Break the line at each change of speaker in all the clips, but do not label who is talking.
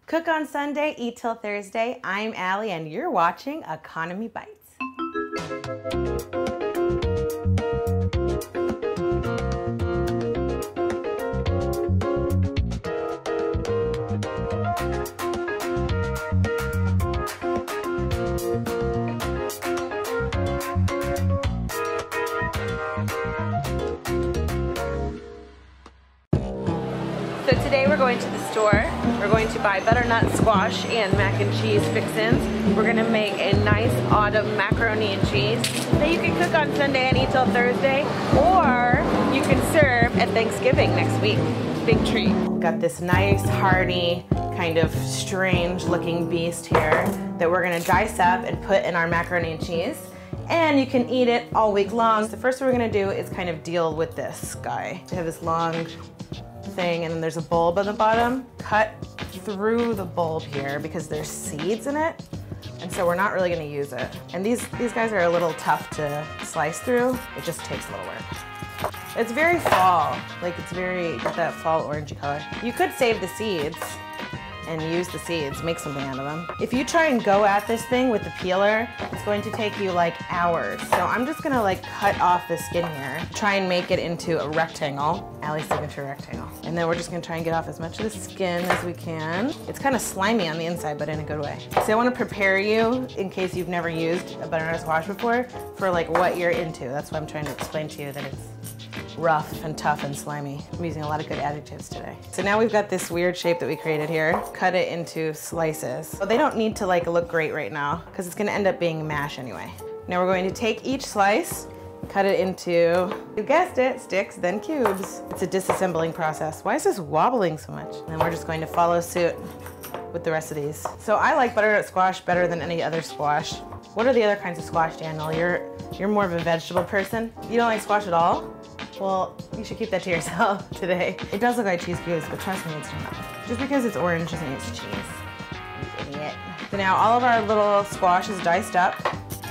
Cook on Sunday, eat till Thursday. I'm Allie and you're watching Economy Bites. So today we're going to the store. We're going to buy butternut squash and mac and cheese fixins. We're gonna make a nice autumn macaroni and cheese that you can cook on Sunday and eat till Thursday, or you can serve at Thanksgiving next week. Big treat. Got this nice, hearty, kind of strange looking beast here that we're gonna dice up and put in our macaroni and cheese. And you can eat it all week long. The first thing we're gonna do is kind of deal with this guy. We have this long thing and then there's a bulb on the bottom. Cut through the bulb here because there's seeds in it. And so we're not really gonna use it. And these guys are a little tough to slice through. It just takes a little work. It's very fall, like it's very, got that fall orangey color. You could save the seeds and use the seeds, make something out of them. If you try and go at this thing with the peeler, it's going to take you like hours. So I'm just gonna like cut off the skin here, try and make it into a rectangle, Allie's signature rectangle. And then we're just gonna try and get off as much of the skin as we can. It's kind of slimy on the inside, but in a good way. So I wanna prepare you, in case you've never used a butternut squash before, for like what you're into. That's why I'm trying to explain to you that it's rough and tough and slimy. I'm using a lot of good adjectives today. So now we've got this weird shape that we created here. Cut it into slices. So they don't need to like look great right now because it's gonna end up being mash anyway. Now we're going to take each slice, cut it into, you guessed it, sticks, then cubes. It's a disassembling process. Why is this wobbling so much? And then we're just going to follow suit with the rest of these. So I like butternut squash better than any other squash. What are the other kinds of squash, Daniel? You're more of a vegetable person. You don't like squash at all? Well, you should keep that to yourself today. It does look like cheese cubes, but trust me, it's not. Just because it's orange doesn't mean it's cheese. You idiot. So now all of our little squash is diced up.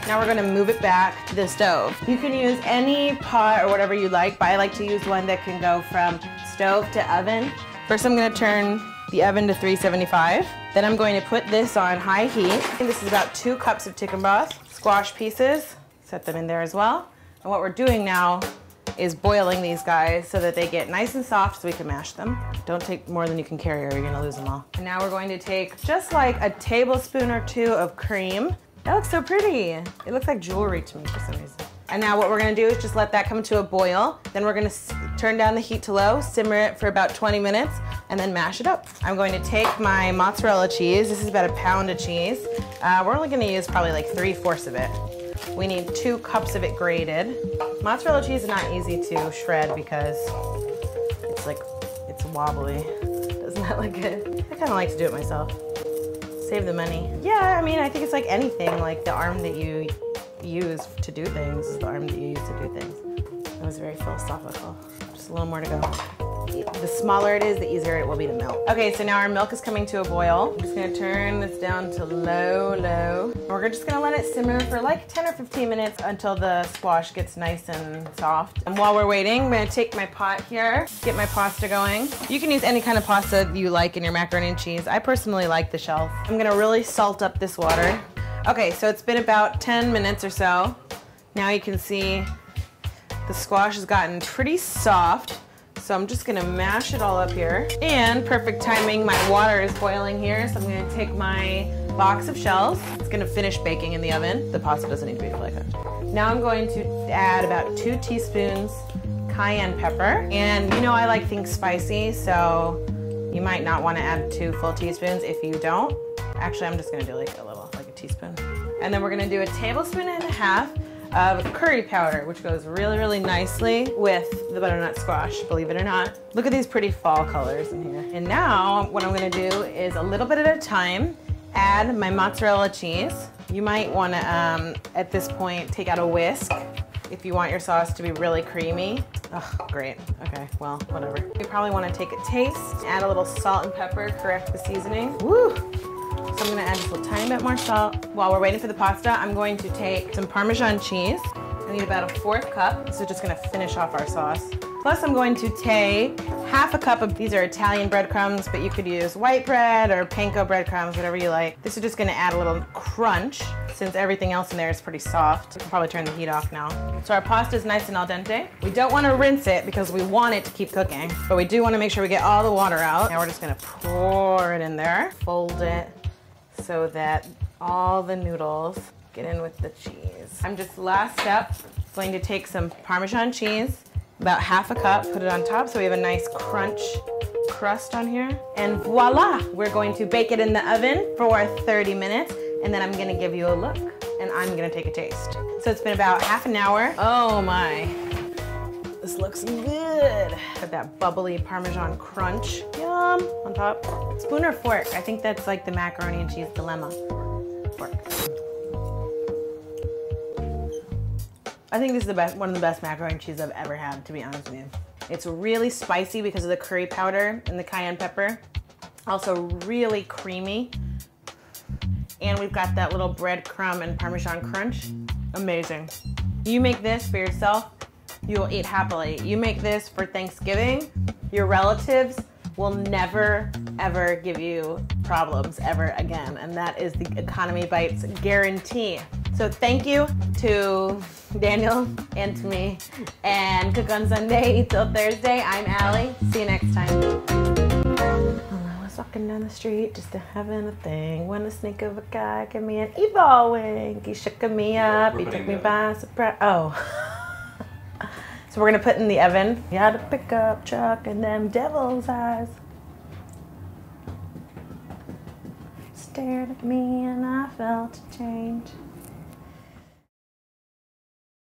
Now we're gonna move it back to the stove. You can use any pot or whatever you like, but I like to use one that can go from stove to oven. First I'm gonna turn the oven to 375. Then I'm going to put this on high heat. And this is about 2 cups of chicken broth. Squash pieces, set them in there as well. And what we're doing now is boiling these guys so that they get nice and soft so we can mash them. Don't take more than you can carry or you're gonna lose them all. And now we're going to take just like a tablespoon or 2 of cream. That looks so pretty. It looks like jewelry to me for some reason. And now what we're gonna do is just let that come to a boil. Then we're gonna turn down the heat to low, simmer it for about 20 minutes, and then mash it up. I'm going to take my mozzarella cheese. This is about 1 pound of cheese. We're only gonna use probably like 3/4 of it. We need 2 cups of it grated. Mozzarella cheese is not easy to shred because it's wobbly. Doesn't that look good? I kind of like to do it myself. Save the money. Yeah, I mean, I think it's like anything, like the arm that you use to do things is the arm that you use to do things. That was very philosophical. Just a little more to go. The smaller it is, the easier it will be to melt. Okay, so now our milk is coming to a boil. I'm just gonna turn this down to low. We're just gonna let it simmer for like 10 or 15 minutes until the squash gets nice and soft. And while we're waiting, I'm gonna take my pot here, get my pasta going. You can use any kind of pasta you like in your macaroni and cheese. I personally like the shells. I'm gonna really salt up this water. Okay, so it's been about 10 minutes or so. Now you can see the squash has gotten pretty soft. So I'm just gonna mash it all up here. And perfect timing, my water is boiling here. So I'm gonna take my box of shells. It's gonna finish baking in the oven. The pasta doesn't need to be fully cooked. Now I'm going to add about 2 teaspoons cayenne pepper. And you know I like things spicy, so you might not wanna add 2 full teaspoons. If you don't, actually I'm just gonna do like a little, like a teaspoon. And then we're gonna do 1.5 tablespoons of curry powder, which goes really, really nicely with the butternut squash, believe it or not. Look at these pretty fall colors in here. And now what I'm gonna do is a little bit at a time, add my mozzarella cheese. You might wanna, at this point, take out a whisk if you want your sauce to be really creamy. Oh, great, okay, well, whatever. You probably wanna take a taste, add a little salt and pepper, correct the seasoning. Woo! So I'm gonna add just a tiny bit more salt. While we're waiting for the pasta, I'm going to take some Parmesan cheese. I need about 1/4 cup. This is just gonna finish off our sauce. Plus I'm going to take half a cup of, these are Italian breadcrumbs, but you could use white bread or panko breadcrumbs, whatever you like. This is just gonna add a little crunch since everything else in there is pretty soft. We can probably turn the heat off now. So our pasta is nice and al dente. We don't wanna rinse it because we want it to keep cooking, but we do wanna make sure we get all the water out. Now we're just gonna pour it in there, fold it so that all the noodles get in with the cheese. I'm just, last step, going to take some Parmesan cheese, about half a cup, put it on top so we have a nice crunch crust on here. And voila, we're going to bake it in the oven for 30 minutes and then I'm gonna give you a look and I'm gonna take a taste. So it's been about half an hour. Oh my, this looks good. Got that bubbly Parmesan crunch, yum, on top. Spoon or fork? I think that's like the macaroni and cheese dilemma. Fork. I think this is the best, one of the best macaroni and cheese I've ever had, to be honest with you. It's really spicy because of the curry powder and the cayenne pepper. Also really creamy. And we've got that little breadcrumb and Parmesan crunch. Amazing. You make this for yourself, you will eat happily. You make this for Thanksgiving, your relatives will never, ever give you problems ever again. And that is the Economy Bites guarantee. So thank you to Daniel and to me. And Cook on Sunday, eat till Thursday. I'm Allie. See you next time. I was walking down the street just having a thing when a snake of a guy gave me an evil wink. He shook me up. He took me by surprise. Oh. So we're gonna put in the oven. You had a pickup truck and them devil's eyes stared at me and I felt a change.